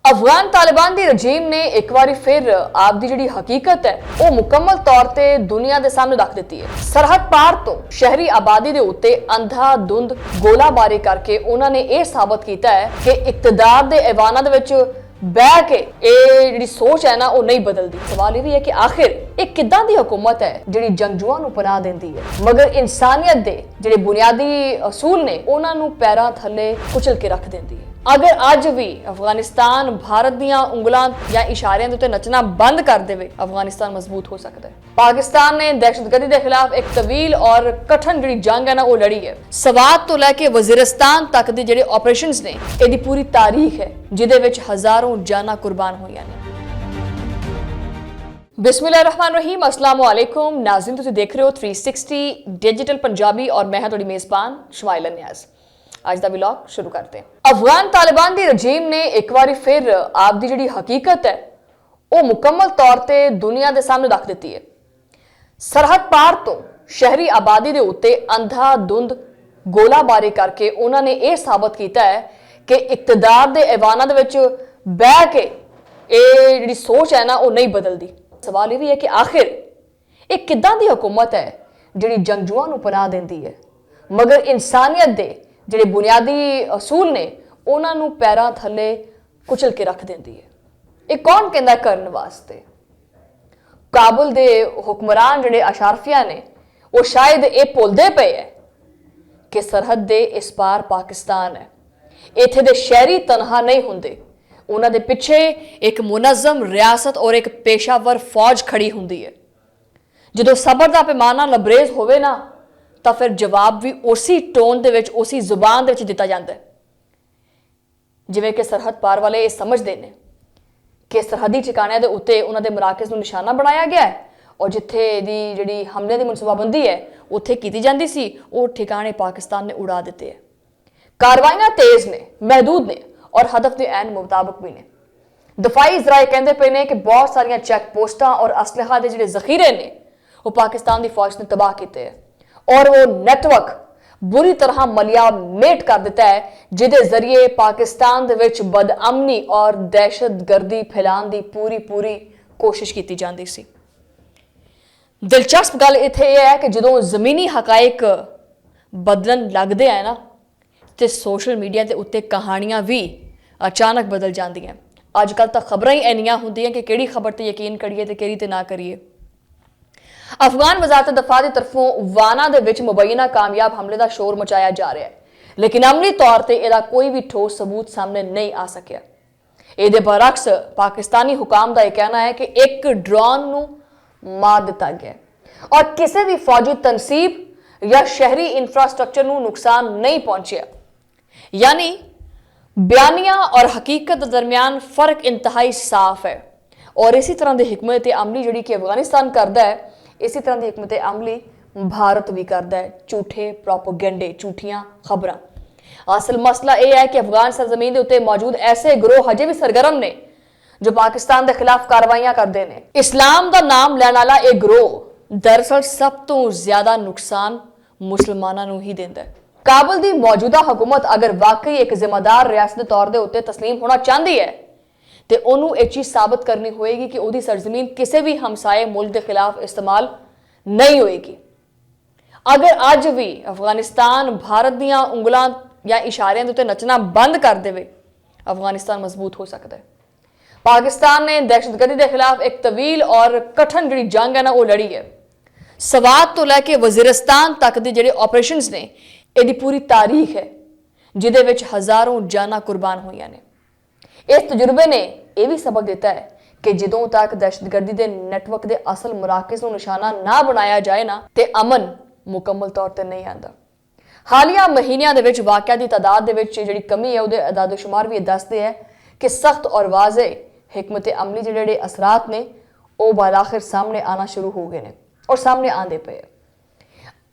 अफगान तालिबान दी रजीम ने एक बार फिर आपकी जिहड़ी हकीकत है वो मुकम्मल तौर ते दुनिया के सामने रख दी है। सरहद पार तो शहरी आबादी के उत्ते अंधाधुंध गोलाबारी करके उन्होंने यह साबित किया है कि इकतदार के ऐवाना दे विच बह के ये सोच है ना वो नहीं बदलती। सवाल ये भी है कि आखिर एक किदां दी हुकूमत है जिहड़ी जंगजुआं नूं पनाह देंदी है मगर इंसानियत दे जिहड़े बुनियादी असूल ने उन्हां नूं पैरां थल्ले कुचल के रख देंदी है। अगर अज भी अफगानिस्तान भारत दियां उंगलां या इशारियां दे उत्ते नचना बंद कर देवे अफगानिस्तान मजबूत हो सकता है। पाकिस्तान ने दहशतगर्दी के खिलाफ एक तवील और कठिन जिहड़ी जंग है ना वो लड़ी है। सवात तो लैके वजीरिस्तान तक दे जिहड़े ऑपरेशंस ने इहदी पूरी तारीख है जिहदे विच हजारों जाना कुर्बान होईयां ने। बिस्मिल्लाहिर्रहमानिर्रहीम, अस्सलाम वालेकुम नाज़रीन, तुसीं देख रहे हो 360 डिजिटल पंजाबी और मैं हां तुहाडी मेज़बान शमाइला नियाज़। आज का व्लॉग शुरू करते हैं। अफगान तालिबान की रजीम ने एक बार फिर आपकी जिहड़ी हकीकत है वो मुकम्मल तौर ते दुनिया के सामने रख दी है। सरहद पार तो शहरी आबादी के उत्ते अंधाधुंध गोलाबारी करके उन्होंने यह साबित किया है कि इकतदार के ऐवाना दे विच बह के ये जिहड़ी सोच है ना वो नहीं बदलती। सवाल ये भी है कि आखिर एक किदां दी हुकूमत है जिहड़ी जंगजुआं नूं पनाह देंदी है मगर इंसानियत दे जिहड़े बुनियादी असूल ने उन्हां नूं पैरां थल्ले कुचल के रख देंदी है। ये कौन कहंदा करन वास्ते? काबुल दे हुक्मरान जिहड़े अशारफिया ने वो शायद ये भुलदे पे है कि सरहद दे इस पार पाकिस्तान है। इत्थे दे शहरी तनहा नहीं हुंदे, उन्हां दे पिछे एक मुनज़्ज़म रियासत और एक पेशावर फौज खड़ी हुंदी है। जदों सबर दा पैमाना लबरेज होवे ना तो फिर जवाब भी उसी टोन दे विच उसी जुबान दे विच दिता जाता है जिवें कि सरहद पार वाले ये समझते हैं कि सरहदी ठिकाणिਆਂ ਦੇ ਉੱਤੇ ਉਹਨਾਂ ਦੇ ਮਰਾਕਜ਼ ਨੂੰ ਨਿਸ਼ਾਨਾ ਬਣਾਇਆ ਗਿਆ ਹੈ और जिथे दी ਜਿਹੜੀ हमले की मनसूबाबंदी है उत्थे की जाती सी वो ठिकाने पाकिस्तान ने उड़ा दिते हैं। कार्रवाइयां तेज ने, महदूद ने और हदफ के ऐन मुताबिक भी ने। दफाई इजराए कहते पे ने कि बहुत सारिया चैक पोस्टां और असलहा के जिहड़े जखीरे ने वो पाकिस्तान की फौज ने तबाह किए हैं और वो नेटवर्क बुरी तरह मलिया मेट कर दिता है जिदे जरिए पाकिस्तान दे विच बदअमनी और दहशतगर्दी फैलाने की पूरी पूरी कोशिश की जाती सी। दिलचस्प गल इत्थे यह है कि जो जमीनी हकायक बदलन लगते हैं ना तो सोशल मीडिया के उत्ते कहानियां भी अचानक बदल जांदियां। अजकल तो खबरां ही इन्नियां होंदियां कि किहड़ी खबर ते यकीन करिए ते किहड़ी ते ना करिए। अफगान वजारत दफा की तरफों वाना दे विच मुबैना कामयाब हमले का शोर मचाया जा रहा है लेकिन अमली तौर पर इसका कोई भी ठोस सबूत सामने नहीं आ सकिया। ये बरअक्स पाकिस्तानी हुकाम का यह कहना है कि एक ड्रोन नूं मार दिता गया और किसी भी फौजी तनसीब या शहरी इंफ्रास्ट्रक्चर नूं नुकसान नहीं पहुंचा। यानी बयानिया और हकीकत दरमियान फर्क इंतहाई साफ है और इसी तरह की हिकमत अमली जिहड़ी कि अफगानिस्तान करता है इसी तरह की हिकमत अमली भारत भी करता है। झूठे प्रोपोगेंडे, झूठियां खबरां। असल मसला यह है कि अफगान सरजमीन के उत्ते मौजूद ऐसे गिरोह हजे भी सरगर्म ने जो पाकिस्तान के खिलाफ कार्रवाइयां करते हैं। इस्लाम का नाम लैण वाला यह गिरोह दरअसल सब तो ज्यादा नुकसान मुसलमानों नूं ही देंदा है। काबुल की मौजूदा हुकूमत अगर वाकई एक जिम्मेदार रियासत के तौर के उत्ते तस्लीम होना चाहती है तो उन्होंने एक चीज साबित करनी होएगी कि उसकी सरजमीन किसी भी हमसाए मुल्क के खिलाफ इस्तेमाल नहीं होएगी। अगर अज भी अफगानिस्तान भारत दियां उंगलां या इशारियां दे उत्ते नचना बंद कर देवे अफगानिस्तान मजबूत हो सकता है। पाकिस्तान ने दहशतगर्दी के खिलाफ एक तवील और कठिन जिहड़ी जंग है ना वो लड़ी है। सवात तो लैके वजीरिस्तान तक के जिहड़े ऑपरेशंस ने इहदी पूरी तारीख है जिहदे विच हजारों जाना कुर्बान होईयां ने। इस तजुर्बे ने यह भी सबक दिता है कि जदों तक दहशतगर्दी के नेटवर्क के असल मराकज़ को निशाना ना बनाया जाए ना तो अमन मुकम्मल तौर पर नहीं आता। हालिया महीनों के वाक़िया की तादाद जी कमी है उसके अदादोशुमार भी दसते हैं कि सख्त और वाज़े हिकमत अमली जिहड़े असरात ने वो बालाखिर सामने आना शुरू हो गए हैं और सामने आते पे।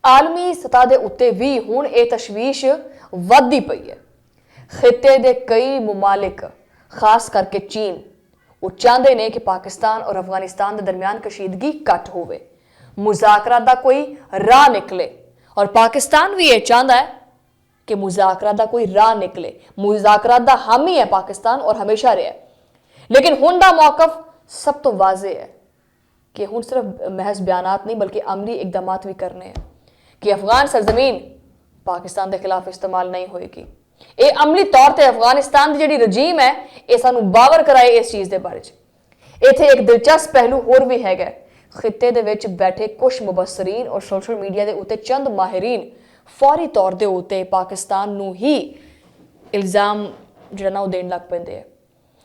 आलमी सतह के उत्ते भी हुण ये तशवीश वधदी पई है। खिते के कई मुमालिक खास करके चीन वो चाहते हैं कि पाकिस्तान और अफगानिस्तान के दरमियान कशीदगी घट होवे, मुज़ाकरात का कोई राह निकले और पाकिस्तान भी ये चाहता है कि मुज़ाकरात का कोई राह निकले। मुज़ाकरात का हामी है पाकिस्तान और हमेशा रहा है। लेकिन हुण दा मौकफ सब तो वाजे है कि हुण सिर्फ महज बयानात नहीं बल्कि अमली इकदामात भी करने हैं कि अफगान सरजमीन पाकिस्तान के खिलाफ इस्तेमाल नहीं होएगी। ये अमली तौर पर अफगानिस्तान की जी रजीम है ये सानू बावर कराए इस चीज़ के बारे। इत्थे एक दिलचस्प पहलू होर भी हैगा, खिते दे विच बैठे कुछ मुबसरीन और सोशल मीडिया के उत्ते चंद माहिरीन फौरी तौर के उत्ते पाकिस्तान नू ही इल्ज़ाम जिहड़ा ना देण लग पैंदे है।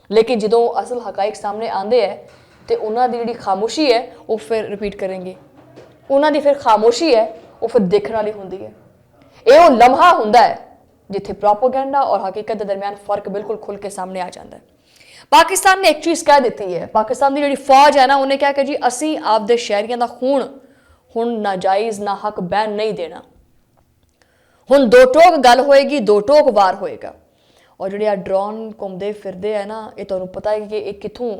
लेकिन जो असल हकाइक सामने आते हैं तो उन्होंने जी खामोशी है वो फिर रिपीट करेंगे, उन्होंने फिर खामोशी है वो फिर देखने वाली होंगी है। ये वो लम्हा होंदा है जिथे प्रोपोगेंडा और हकीकत के दरमियान फर्क बिल्कुल खुल के सामने आ जाता है। पाकिस्तान ने एक चीज़ कह दी है, पाकिस्तान की जी फौज है ना उन्हें क्या कि जी असी आपदे शहरियों का खून हुण नाजायज़ ना हक बैन नहीं देना। हुण दो टोक गल होएगी, दो टोक वार होएगा। और जो आ ड्रोन घूमते फिरते हैं ना ये तुहानूं पता है कि ये कित्थों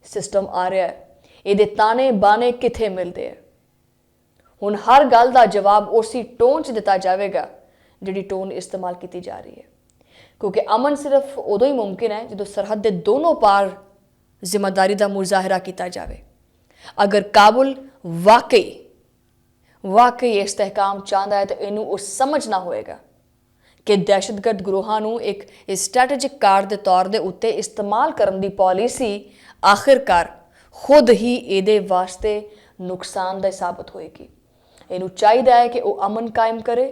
सिस्टम आ रहा है, ये ताने बाने कित्थे मिलते हैं। हुण हर गल का जवाब उसी टोन च दिता जाएगा जिहड़ी टोन इस्तेमाल की जा रही है, क्योंकि अमन सिर्फ उदों ही मुमकिन है जो सरहद के दोनों पार जिम्मेदारी का मुजाहरा किया जाए। अगर काबुल वाकई इस्तेहकाम चाहता है तो इनू समझना होएगा कि दहशतगर्द ग्रोहां नू एक स्ट्रैटेजिक कार्ड के तौर के उत्ते इस्तेमाल करने की पॉलिसी आखिरकार खुद ही ये वास्ते नुकसानदेह साबित होएगी। इनू चाहिए है कि वह अमन कायम करे।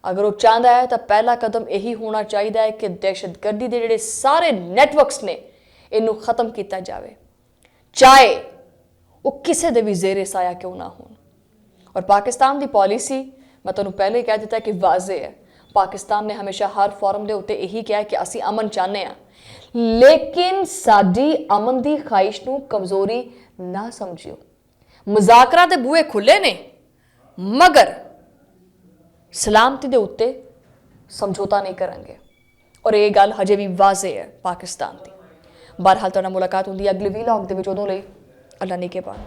अगर वो चाहता है तो पहला कदम यही होना चाहिए है कि दहशतगर्दी के जोड़े सारे नैटवर्क्स ने इनू खत्म किया जाए, चाहे वो किसी के भी जेरे साया क्यों ना हो। और पाकिस्तान की पॉलिसी मैं तुहानूं पहले ही कह दिता है कि वाजे है। पाकिस्तान ने हमेशा हर फॉरम के उत्ते यही कहा कि असी अमन चाहते हैं, लेकिन साडी अमन की ख्वाहिश नूं कमजोरी ना समझियो। मुज़ाकरा दे बूहे खुले ने मगर सलामती के उत्ते समझौता नहीं करेंगे और ये गल हजे भी वाजे है पाकिस्तान की। बहरहाल तुहाडे नाल मुलाकात होंदी अगले वीलॉग दे विच, उदों लई अल्लाह ने के पान।